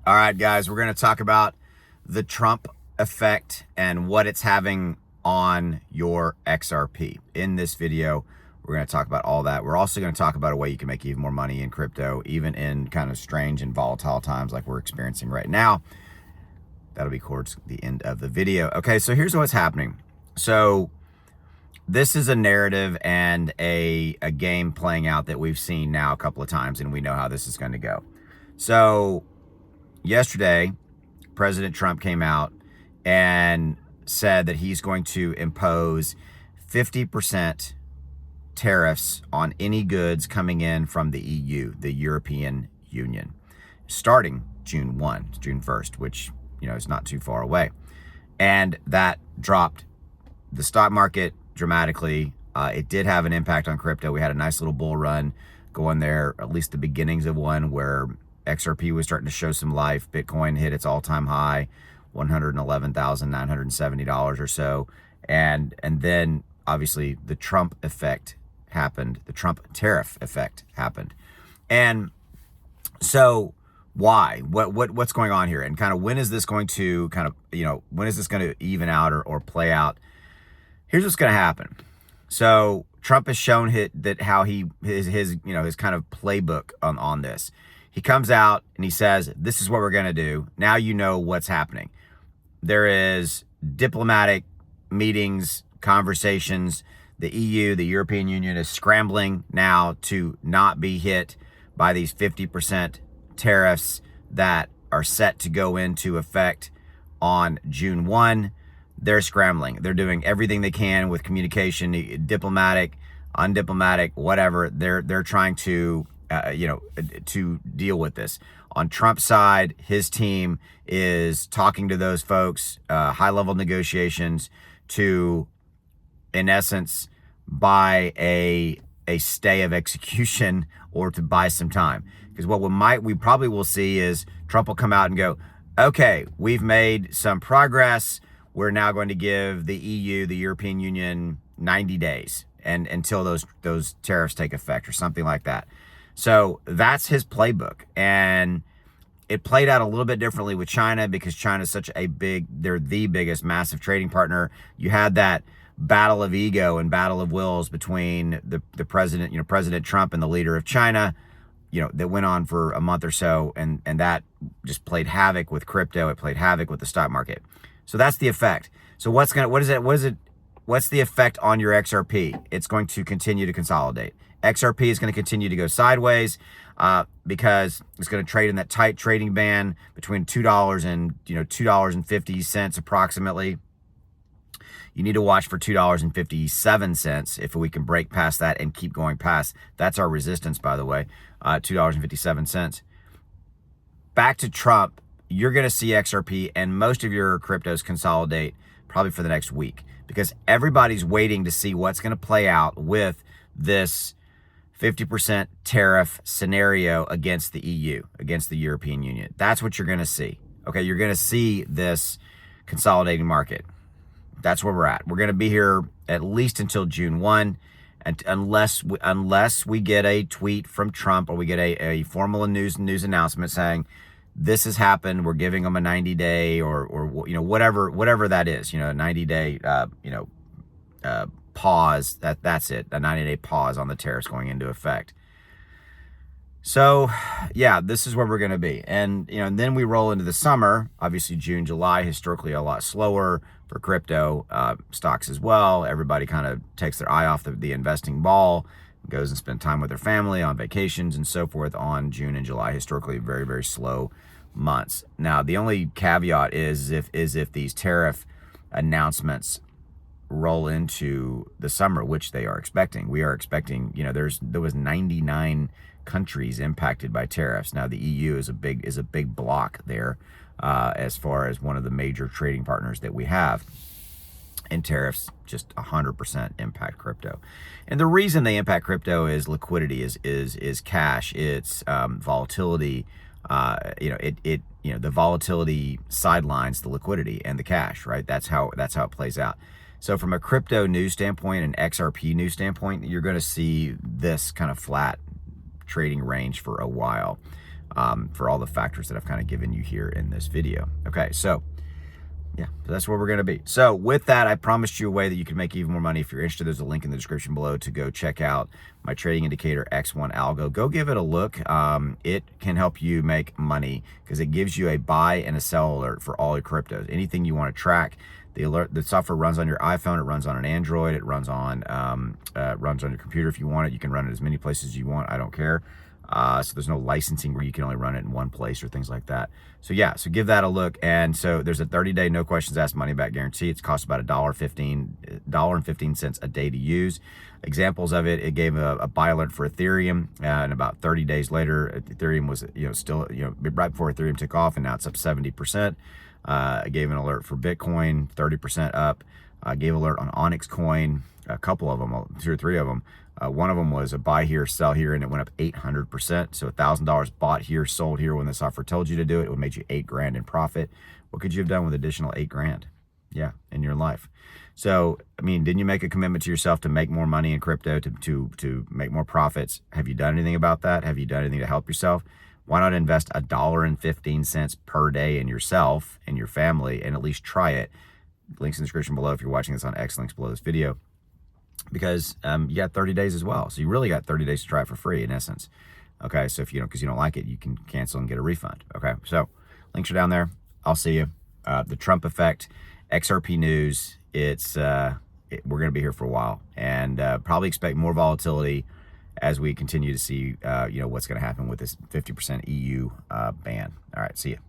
All right, guys, we're going to talk about the Trump effect and what it's having on your XRP. In this video, we're going to talk about all that. We're also going to talk about a way you can make even more money in crypto, even in kind of strange and volatile times like we're experiencing right now. That'll be towards the end of the video. Okay, so here's what's happening. So this is a narrative and a game playing out that we've seen now a couple of times, and we know how this is going to go. So yesterday, President Trump came out and said that he's going to impose 50% tariffs on any goods coming in from the EU, the European Union, starting June 1st, which, is not too far away. And that dropped the stock market dramatically. It did have an impact on crypto. We had a nice little bull run going there, at least the beginnings of one, where XRP was starting to show some life. Bitcoin hit its all-time high, $111,970 or so. And then obviously the Trump effect happened. The Trump tariff effect happened. And so why? What's going on here? And kind of when is this going to when is this going to even out or play out? Here's what's going to happen. So Trump has shown how his kind of playbook on this. He comes out and he says, this is what we're going to do. Now you know what's happening. There is diplomatic meetings, conversations. The EU, the European Union, is scrambling now to not be hit by these 50% tariffs that are set to go into effect on June 1. They're scrambling. They're doing everything they can with communication, diplomatic, undiplomatic, whatever. They're trying to to deal with this. On Trump's side, his team is talking to those folks, high-level negotiations to, in essence, buy a stay of execution or to buy some time. Because what we probably will see is Trump will come out and go, okay, we've made some progress. We're now going to give the EU, the European Union, 90 days and until those tariffs take effect or something like that. So that's his playbook. And it played out a little bit differently with China because China is they're the biggest massive trading partner. You had that battle of ego and battle of wills between the president, President Trump and the leader of China, that went on for a month or so. And that just played havoc with crypto. It played havoc with the stock market. So that's the effect. So what's the effect on your XRP? It's going to continue to consolidate. XRP is going to continue to go sideways because it's going to trade in that tight trading band between $2 and $2.50 approximately. You need to watch for $2.57 if we can break past that and keep going past. That's our resistance, by the way, $2.57. Back to Trump, you're going to see XRP and most of your cryptos consolidate probably for the next week because everybody's waiting to see what's going to play out with this 50% tariff scenario against the EU, against the European Union. That's what you're going to see. Okay, you're going to see this consolidating market. That's where we're at. We're going to be here at least until June 1, and unless we get a tweet from Trump or we get a formal news announcement saying this has happened, we're giving them a 90-day or whatever that is, a 90-day pause. That's it, a 90-day pause on the tariffs going into effect. So yeah, this is where we're going to be. And then we roll into the summer. Obviously June, July, historically a lot slower for crypto stocks as well. Everybody kind of takes their eye off the investing ball, goes and spend time with their family on vacations and so forth on June and July, historically very, very slow months. Now, the only caveat is if these tariff announcements roll into the summer, which they are expecting. We are expecting, there was 99 countries impacted by tariffs. Now the EU is a big block there as far as one of the major trading partners that we have. And tariffs just 100% impact crypto. And the reason they impact crypto is liquidity, is cash, it's volatility. The volatility sidelines the liquidity and the cash, right? That's how it plays out. So from a crypto news standpoint and XRP news standpoint, you're going to see this kind of flat trading range for a while. for all the factors that I've kind of given you here in this video. Okay, so yeah, that's where we're going to be. So with that, I promised you a way that you can make even more money. If you're interested, there's a link in the description below to go check out my trading indicator X1 Algo. Go give it a look. It can help you make money because it gives you a buy and a sell alert for all your cryptos. Anything you want to track, the software runs on your iPhone, it runs on an Android, it runs on your computer. If you want it, you can run it as many places as you want. I don't care. So there's no licensing where you can only run it in one place or things like that. So yeah, so give that a look. And so there's a 30-day no questions asked money back guarantee. It's cost about $1.15 a day to use. Examples of it, it gave a buy alert for Ethereum, and about 30 days later, Ethereum was still right before Ethereum took off, and now it's up 70%. It gave an alert for Bitcoin, 30% up. Gave alert on Onyx Coin, a couple of them, 2 or 3 of them. One of them was a buy here, sell here, and it went up 800%. So $1,000 bought here, sold here when the software told you to do it. It would make you $8 grand in profit. What could you have done with additional $8 grand? Yeah, in your life. So, I mean, didn't you make a commitment to yourself to make more money in crypto, to make more profits? Have you done anything about that? Have you done anything to help yourself? Why not invest $1.15 per day in yourself and your family and at least try it? Links in the description below if you're watching this on X, links below this video. Because you got 30 days as well. So you really got 30 days to try it for free in essence. Okay, so if because you don't like it, you can cancel and get a refund. Okay, so links are down there. I'll see you. The Trump effect, XRP news, we're going to be here for a while. And probably expect more volatility as we continue to see what's going to happen with this 50% EU ban. All right, see you.